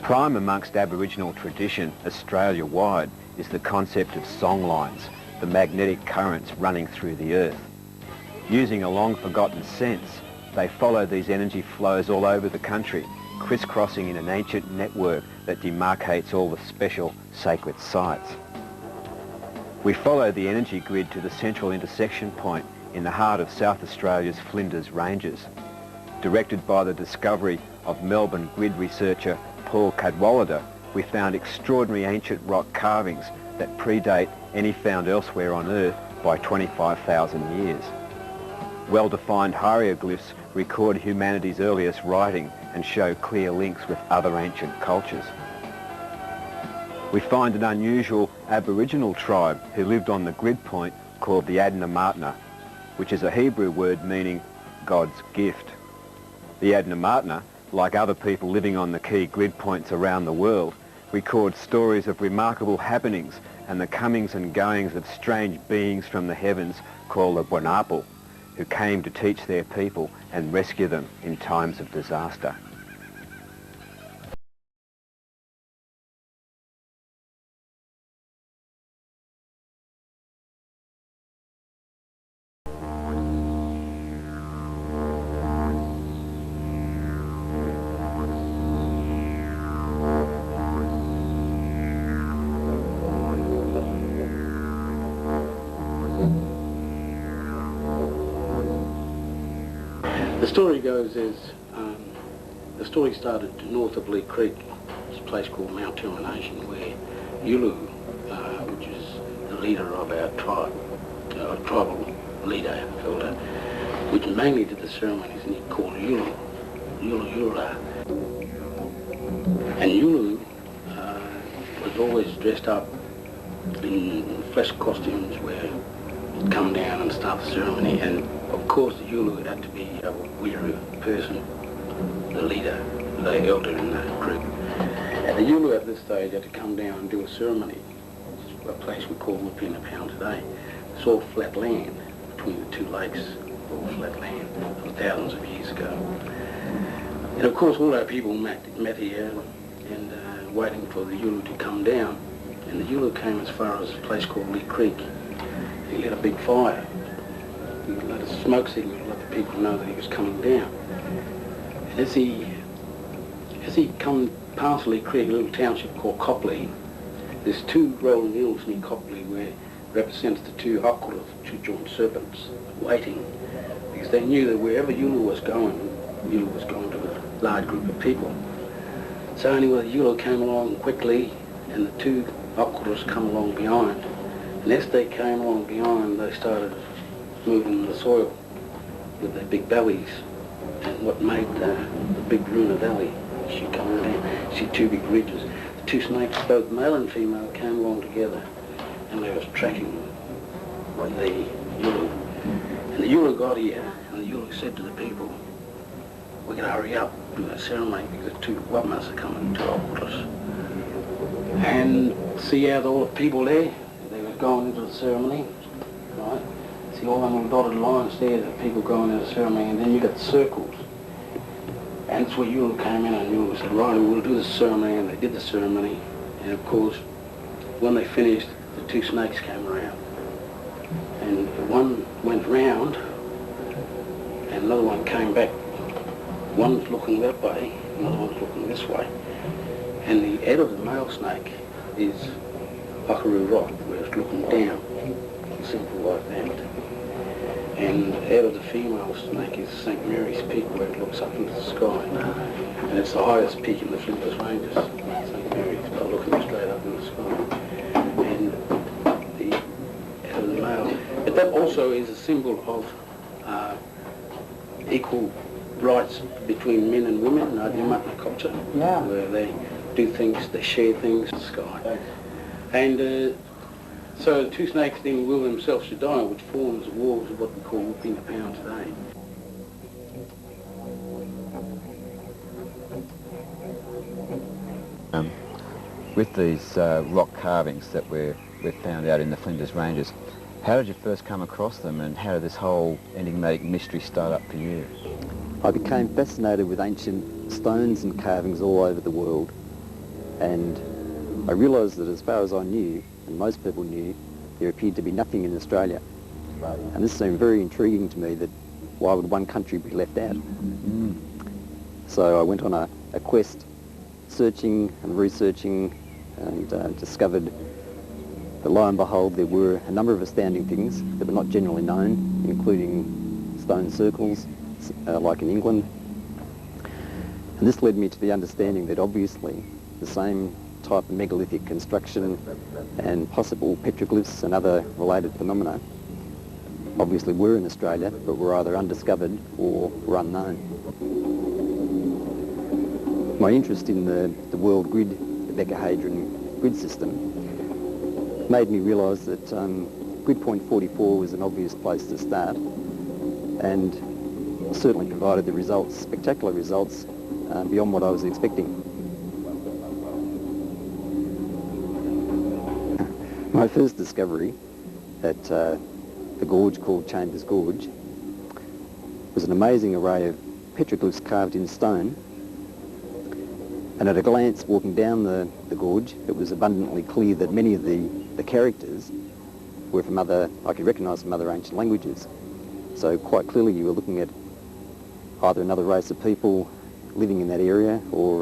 Prime amongst Aboriginal tradition Australia-wide is the concept of songlines, the magnetic currents running through the earth. Using a long-forgotten sense, they follow these energy flows all over the country, crisscrossing in an ancient network that demarcates all the special sacred sites. We follow the energy grid to the central intersection point in the heart of South Australia's Flinders Ranges. Directed by the discovery of Melbourne grid researcher Paul Cadwallader, we found extraordinary ancient rock carvings that predate any found elsewhere on Earth by 25,000 years. Well-defined hieroglyphs record humanity's earliest writing and show clear links with other ancient cultures. We find an unusual Aboriginal tribe who lived on the grid point called the Adnyamathanha, which is a Hebrew word meaning God's gift. The Adnyamathanha, like other people living on the key grid points around the world, record stories of remarkable happenings and the comings and goings of strange beings from the heavens called the Wanapal, who came to teach their people and rescue them in times of disaster. The story goes is, the story started north of Lee Creek. It's a place called Mount Termination where Yulu, which is the leader of our tribe, tribal leader, elder, which mainly did the ceremonies, and he called Yulu, Yula. And Yulu was always dressed up in flesh costumes where he'd come down and start the ceremony, and of course the Yulu had to be a Wiru person, the leader, the elder in the group. And the Yulu at this stage had to come down and do a ceremony, which is a place we call Whooping a Pound today. It's all flat land between the two lakes, all flat land from thousands of years ago. And of course all our people met here and waiting for the Yulu to come down. And the Yulu came as far as a place called Lee Creek. He lit a big fire. He let a smoke signal to let the people know that he was coming down. And as he come past Lee Creek, a little township called Copley, there's two rolling hills near Copley where represents the two hakuras, two joint serpents, waiting. Because they knew that wherever Yulu was going to a large group of people. So anyway, the Yulu came along quickly and the two hakuras come along behind. And as they came along behind, they started moving the soil with their big bellies. And what made the big Runa Valley, she come down, see two big ridges. The two snakes, both male and female, came along together and they was tracking the Yulu. And the Yulu got here and the Yulu said to the people, "We gotta hurry up, do that ceremony because two Wapmas are coming, two Okuras." And see how all the people there, they were going into the ceremony, right? See all them dotted lines there, the people going into the ceremony, and then you got the circles. And that's where Yulu came in, and Yulu said, "Right, we'll do the ceremony," and they did the ceremony. And of course, when they finished, the two snakes came around. And one went round, and another one came back. One's looking that way, another one's looking this way. And the head of the male snake is Buckaroo Rock, where it's looking down, simple like that. And the head of the female snake is St. Mary's Peak, where it looks up into the sky. And it's the highest peak in the Flinders Ranges, St. Mary's, by looking straight up in the sky. And the head of the male. But that also is a symbol of equal rights between men and women in Adnyamathanha culture, where they do things, they share things in the sky. And so the two snakes then will themselves to die, which forms the walls of what we call Whooping a Pound today. With these rock carvings that we've found out in the Flinders Ranges, how did you first come across them and how did this whole enigmatic mystery start up for you? I became fascinated with ancient stones and carvings all over the world, And I realised that as far as I knew, and most people knew, there appeared to be nothing in Australia. Right. And this seemed very intriguing to me, that why would one country be left out? So I went on a quest, searching and researching, and discovered that, lo and behold, there were a number of astounding things that were not generally known, including stone circles, like in England. And this led me to the understanding that obviously the same type of megalithic construction and possible petroglyphs and other related phenomena obviously were in Australia, but were either undiscovered or were unknown. My interest in the world grid, the decahedron grid system, made me realise that grid point 44 was an obvious place to start, and certainly provided the results, spectacular results, beyond what I was expecting. My first discovery at the gorge called Chambers Gorge was an amazing array of petroglyphs carved in stone, and at a glance walking down the gorge, it was abundantly clear that many of the characters were from I could recognise from other ancient languages. So quite clearly you were looking at either another race of people living in that area, or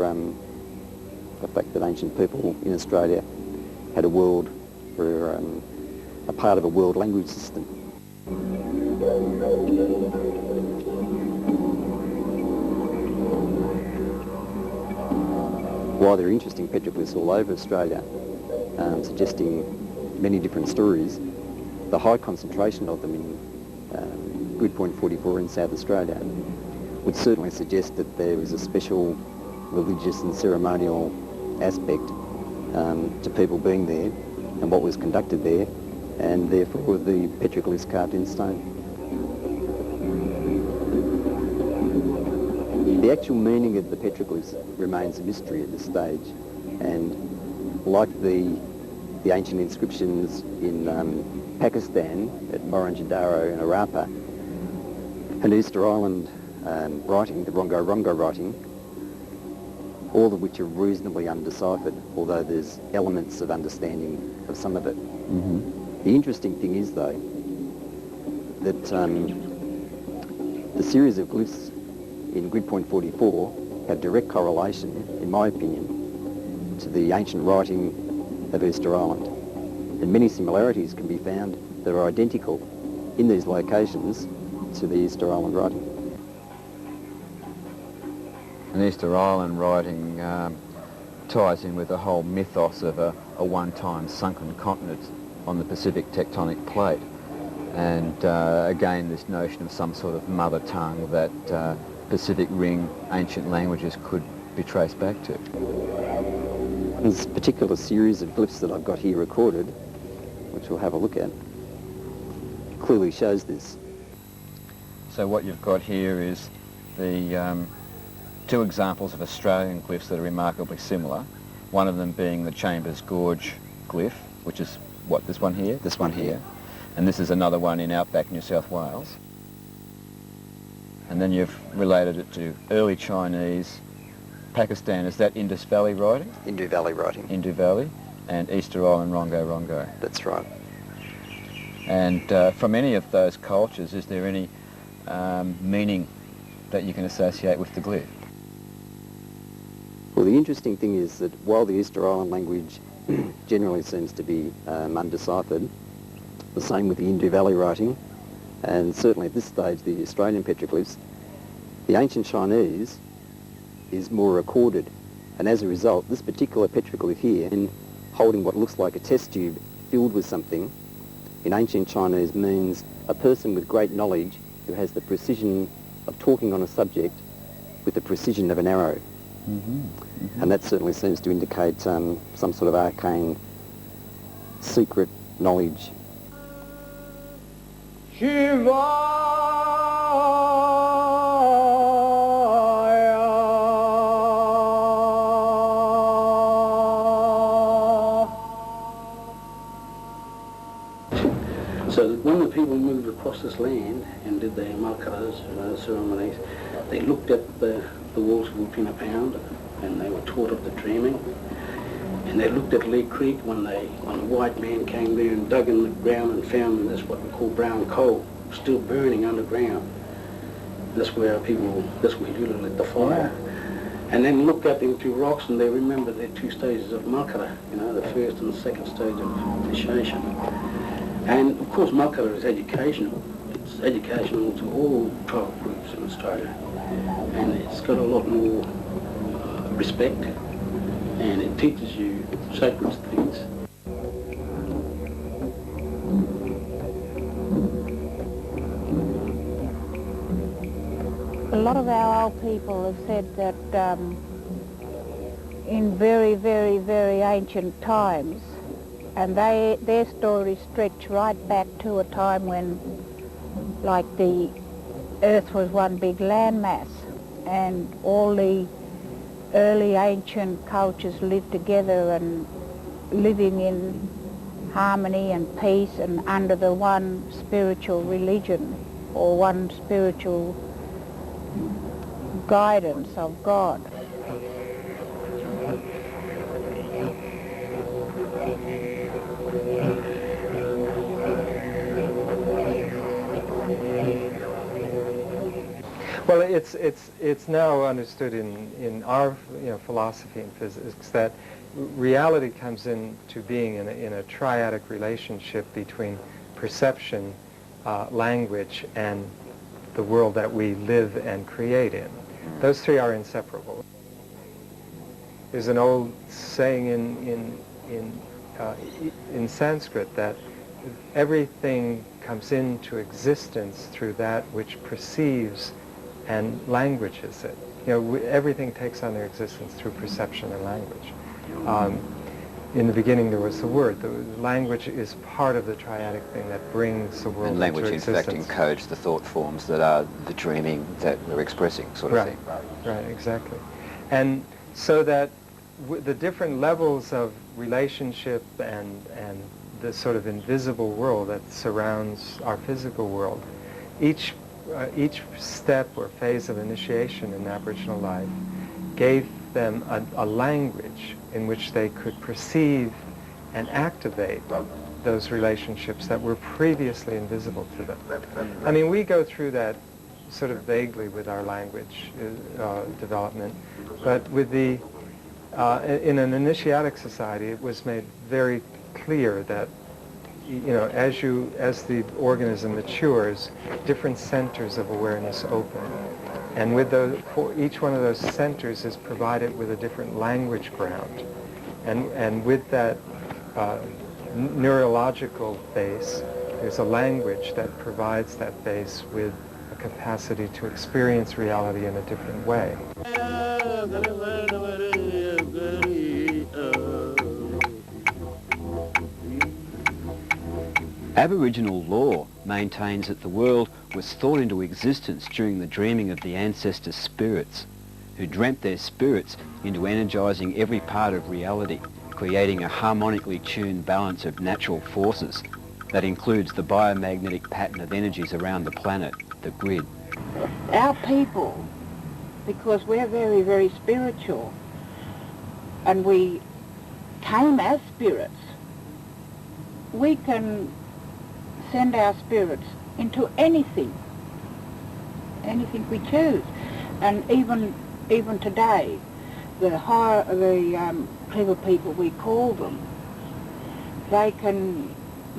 the fact that ancient people in Australia had a world, or a part of a world language system. While there are interesting petroglyphs all over Australia, suggesting many different stories, the high concentration of them in grid point 44 in South Australia would certainly suggest that there was a special religious and ceremonial aspect to people being there and what was conducted there, and therefore the petroglyphs carved in stone. The actual meaning of the petroglyphs remains a mystery at this stage, and like the ancient inscriptions in Pakistan at Mohenjo-daro and Harappa, and Easter Island writing, the Rongo-Rongo writing, all of which are reasonably undeciphered, although there's elements of understanding of some of it. Mm-hmm. The interesting thing is, though, that the series of glyphs in grid point 44 have direct correlation, in my opinion, to the ancient writing of Easter Island. And many similarities can be found that are identical in these locations to the Easter Island writing. And Easter Island writing ties in with the whole mythos of a one-time sunken continent on the Pacific tectonic plate. And again, this notion of some sort of mother tongue that Pacific Ring ancient languages could be traced back to. This particular series of glyphs that I've got here recorded, which we'll have a look at, clearly shows this. So what you've got here is the two examples of Australian glyphs that are remarkably similar, one of them being the Chambers Gorge glyph, which is what, this one here? This one here. And this is another one in outback New South Wales. And then you've related it to early Chinese, Pakistan. Is that Indus Valley writing? Indus Valley writing. Indus Valley, and Easter Island Rongo-Rongo. That's right. And from any of those cultures, is there any meaning that you can associate with the glyph? Well, the interesting thing is that while the Easter Island language generally seems to be undeciphered, the same with the Indus Valley writing, and certainly at this stage the Australian petroglyphs, the ancient Chinese is more recorded, and as a result this particular petroglyph here, in holding what looks like a test tube filled with something, in ancient Chinese means a person with great knowledge who has the precision of talking on a subject with the precision of an arrow. Mm-hmm. Mm-hmm. And that certainly seems to indicate some sort of arcane, secret knowledge. Shiva! So when the people moved across this land and did their malkaras ceremonies, they looked at the walls of Wupina Pound and they were taught of the dreaming. And they looked at Lee Creek when the white man came there and dug in the ground and found this what we call brown coal, still burning underground. That's where Yulu lit the fire. And then looked up into rocks and they remember their 2 stages of Makara, you know, the first and the second stage of initiation. And of course Makara is educational. It's educational to all tribal groups in Australia. And it's got a lot more respect, and it teaches you sacred things. A lot of our old people have said that in very, very, very ancient times, and their stories stretch right back to a time when, like, the earth was one big landmass, and all the early ancient cultures lived together and living in harmony and peace and under the one spiritual religion or one spiritual guidance of God. Well, it's now understood in our philosophy and physics that reality comes into being in a triadic relationship between perception, language, and the world that we live and create in. Those 3 are inseparable. There's an old saying in Sanskrit that everything comes into existence through that which perceives and languages it. Everything takes on their existence through perception and language. In the beginning there was the word. The language is part of the triadic thing that brings the world into existence. And language in fact encodes the thought forms that are the dreaming that we're expressing, sort of thing. Right, exactly. And so that the different levels of relationship and the sort of invisible world that surrounds our physical world, each step or phase of initiation in Aboriginal life gave them a language in which they could perceive and activate those relationships that were previously invisible to them. I mean, we go through that sort of vaguely with our language development, but with the in an initiatic society, it was made very clear that as the organism matures, different centers of awareness open. And with each one of those centers is provided with a different language ground. And with that neurological base, there's a language that provides that base with a capacity to experience reality in a different way. Aboriginal law maintains that the world was thought into existence during the dreaming of the ancestor spirits, who dreamt their spirits into energising every part of reality, creating a harmonically tuned balance of natural forces that includes the biomagnetic pattern of energies around the planet, the grid. Our people, because we're very, very spiritual, and we came as spirits, we can send our spirits into anything we choose. And even today, the clever people, we call them, they can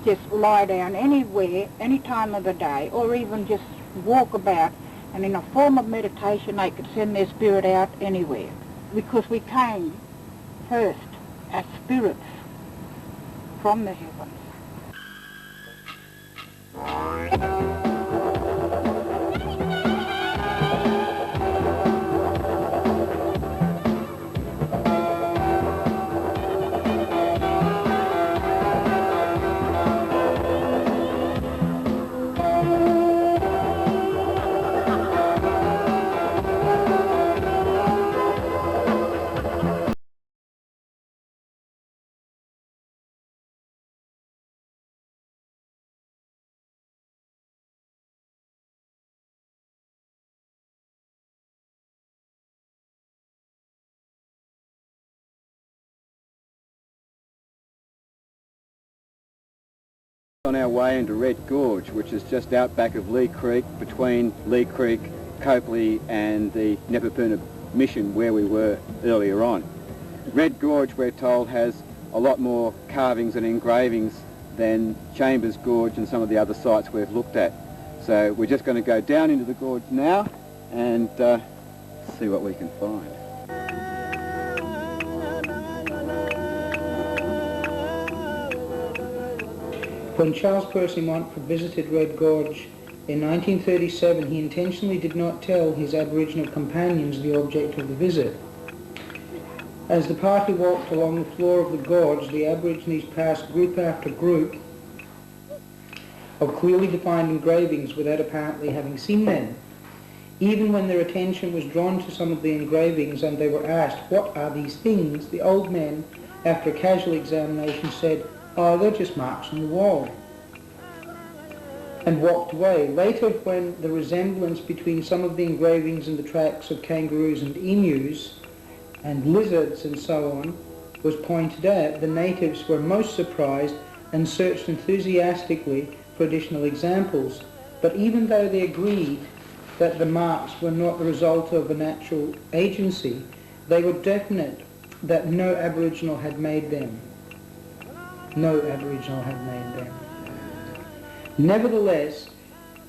just lie down anywhere, any time of the day, or even just walk about, and in a form of meditation they could send their spirit out anywhere. Because we came first as spirits from the heavens. On our way into Red Gorge, which is just out back of Lee Creek, between Lee Creek, Copley and the Nepapuna mission where we were earlier on. Red Gorge, we're told, has a lot more carvings and engravings than Chambers Gorge and some of the other sites we've looked at. So we're just going to go down into the gorge now and see what we can find. When Charles Percy Montfort visited Red Gorge in 1937, he intentionally did not tell his Aboriginal companions the object of the visit. As the party walked along the floor of the gorge, the Aborigines passed group after group of clearly defined engravings without apparently having seen them. Even when their attention was drawn to some of the engravings and they were asked, "What are these things?" the old men, after a casual examination, said, "Oh, they're just marks on the wall," and walked away. Later, when the resemblance between some of the engravings and the tracks of kangaroos and emus and lizards and so on was pointed out, the natives were most surprised and searched enthusiastically for additional examples. But even though they agreed that the marks were not the result of a natural agency, they were definite that no Aboriginal had made them. No Aboriginal had made them. Nevertheless,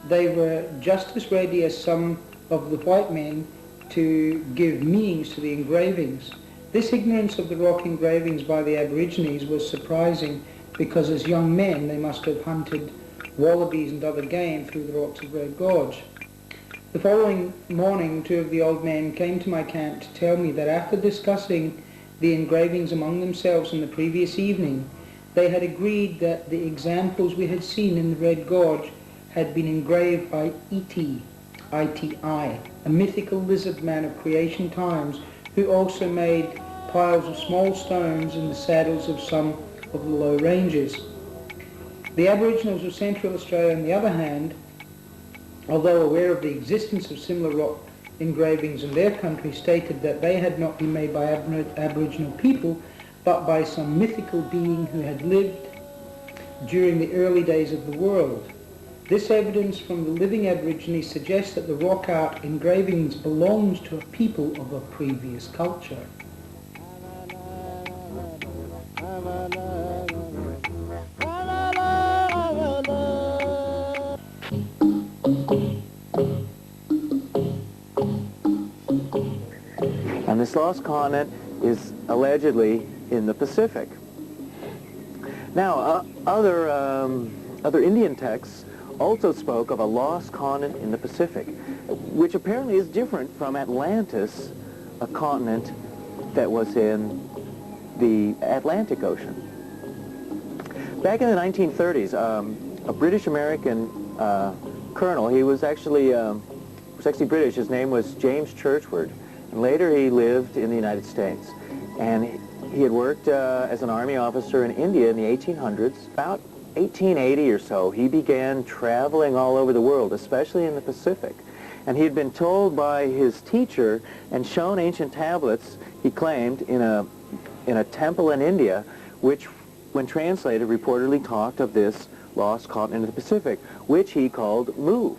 they were just as ready as some of the white men to give meanings to the engravings. This ignorance of the rock engravings by the Aborigines was surprising because as young men they must have hunted wallabies and other game through the rocks of Red Gorge. The following morning, two of the old men came to my camp to tell me that after discussing the engravings among themselves on the previous evening, they had agreed that the examples we had seen in the Red Gorge had been engraved by Iti, I-T-I, a mythical lizard man of creation times who also made piles of small stones in the saddles of some of the low ranges. The Aboriginals of Central Australia, on the other hand, although aware of the existence of similar rock engravings in their country, stated that they had not been made by Aboriginal people, but by some mythical being who had lived during the early days of the world. This evidence from the living Aborigines suggests that the rock art engravings belongs to a people of a previous culture. And this lost continent is allegedly in the Pacific. Now, other Indian texts also spoke of a lost continent in the Pacific, which apparently is different from Atlantis, a continent that was in the Atlantic Ocean. Back in the 1930s, a British-American colonel, he was actually British, his name was James Churchward, and later he lived in the United States. And he had worked as an army officer in India in the 1800s. About 1880 or so, he began traveling all over the world, especially in the Pacific. And he had been told by his teacher and shown ancient tablets, he claimed, in a temple in India, which, when translated, reportedly talked of this lost continent of the Pacific, which he called Mu.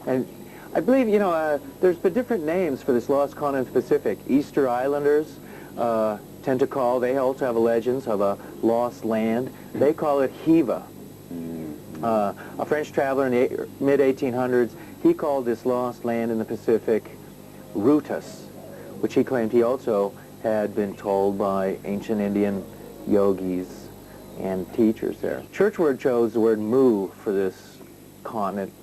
And I believe, you know, there's been different names for this lost continent of the Pacific. Easter Islanders tend to call, they also have legends of a lost land. They call it Hiva. A French traveler in the mid-1800s, he called this lost land in the Pacific Rutas, which he claimed he also had been told by ancient Indian yogis and teachers there. Churchward chose the word Mu for this continent,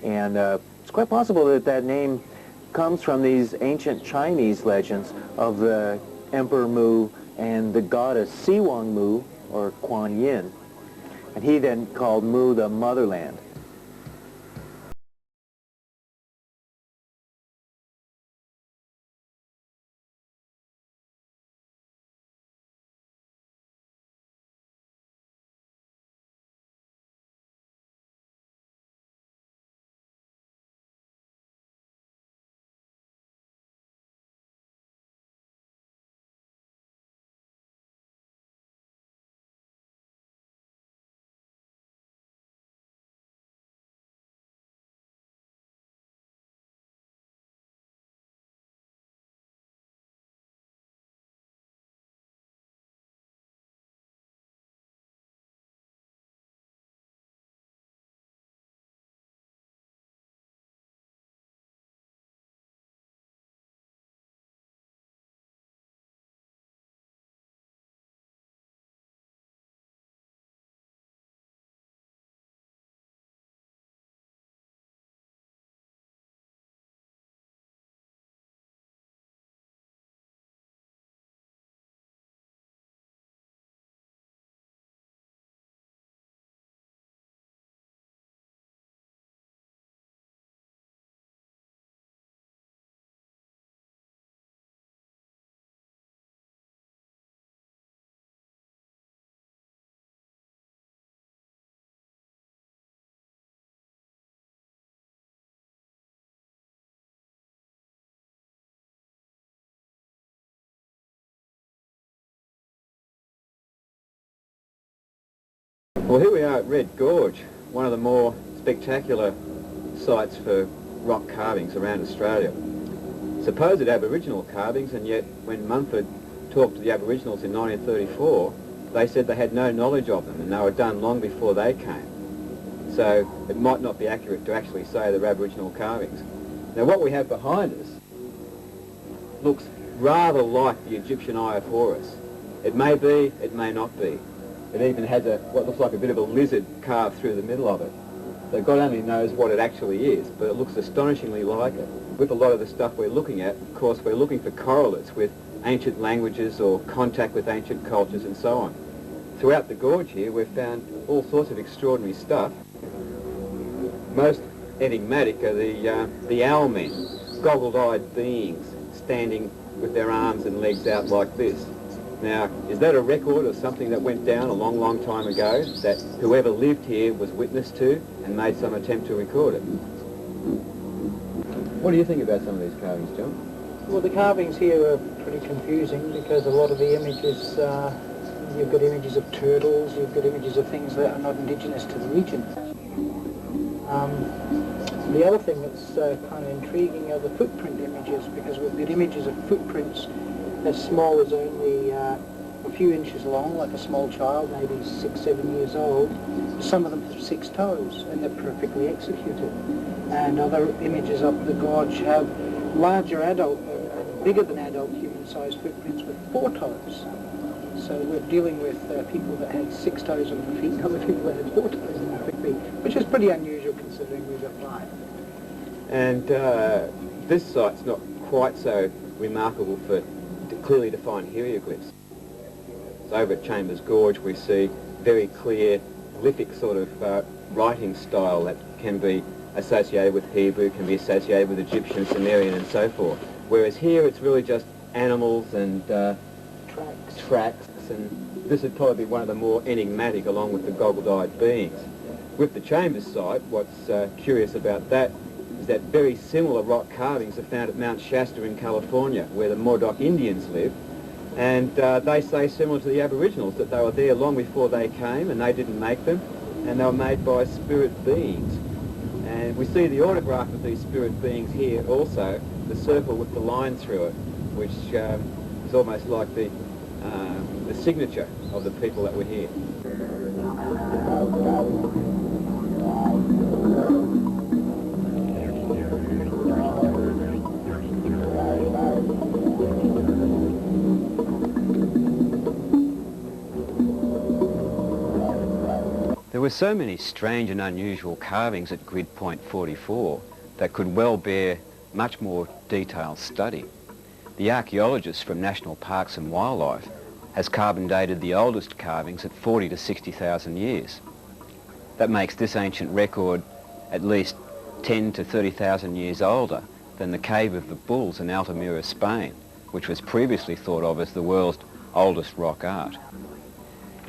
and it's quite possible that that name comes from these ancient Chinese legends of the Emperor Mu and the goddess Siwang Mu, or Kuan Yin. And he then called Mu the motherland. Well, here we are at Red Gorge, one of the more spectacular sites for rock carvings around Australia. Supposed Aboriginal carvings, and yet when Mumford talked to the Aboriginals in 1934, they said they had no knowledge of them and they were done long before they came. So it might not be accurate to actually say they're Aboriginal carvings. Now what we have behind us looks rather like the Egyptian Eye of Horus. It may be, it may not be. It even has what looks like a bit of a lizard carved through the middle of it. So God only knows what it actually is, but it looks astonishingly like it. With a lot of the stuff we're looking at, of course, we're looking for correlates with ancient languages or contact with ancient cultures and so on. Throughout the gorge here, we've found all sorts of extraordinary stuff. Most enigmatic are the owl men, goggled-eyed beings standing with their arms and legs out like this. Now, is that a record of something that went down a long, long time ago that whoever lived here was witness to and made some attempt to record it? What do you think about some of these carvings, John? Well, the carvings here are pretty confusing because a lot of the images, you've got images of turtles, you've got images of things that are not indigenous to the region. The other thing that's kind of intriguing are the footprint images, because we've got images of footprints as small as only a few inches long, like a small child, maybe 6, 7 years old. Some of them have 6 toes, and they're perfectly executed. And other images up the gorge have larger adult, bigger than adult human-sized footprints with 4 toes. So we're dealing with people that had 6 toes on their feet and other people that had 4 toes on their feet, which is pretty unusual considering we've got 5. And this site's not quite so remarkable for clearly defined hieroglyphs. So over at Chambers Gorge we see very clear lithic sort of writing style that can be associated with Hebrew, can be associated with Egyptian, Sumerian and so forth. Whereas here it's really just animals and tracks, and this would probably be one of the more enigmatic along with the goggled-eyed beings. With the Chambers site, what's curious about that is that very similar rock carvings are found at Mount Shasta in California, where the Modoc Indians live, and they say, similar to the Aboriginals, that they were there long before they came and they didn't make them, and they were made by spirit beings. And we see the autograph of these spirit beings here also, the circle with the line through it, which is almost like the signature of the people that were here. There were so many strange and unusual carvings at Grid Point 44 that could well bear much more detailed study. The archaeologist from National Parks and Wildlife has carbon dated the oldest carvings at 40 to 60,000 years. That makes this ancient record at least 10 to 30,000 years older than the Cave of the Bulls in Altamira, Spain, which was previously thought of as the world's oldest rock art.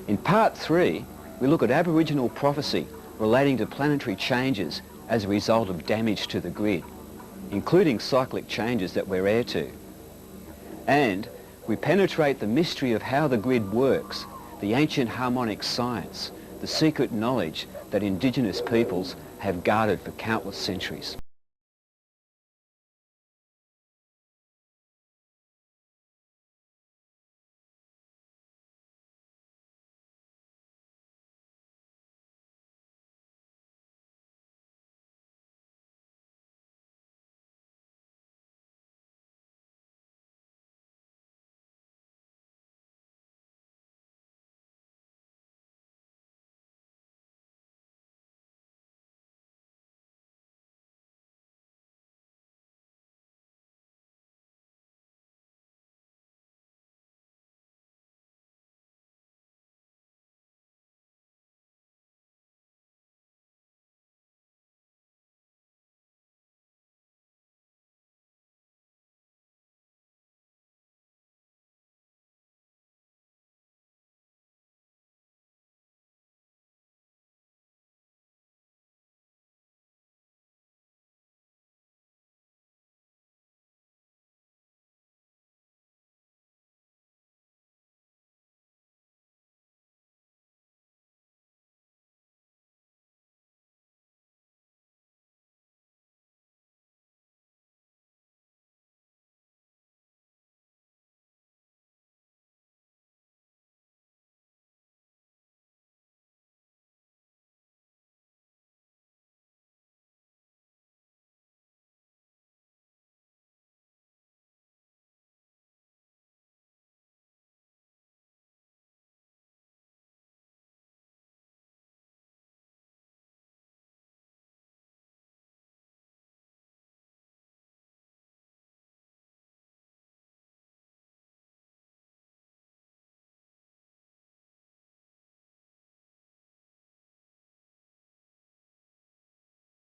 In part 3, we look at Aboriginal prophecy relating to planetary changes as a result of damage to the grid, including cyclic changes that we're heir to. And we penetrate the mystery of how the grid works, the ancient harmonic science, the secret knowledge that Indigenous peoples have guarded for countless centuries.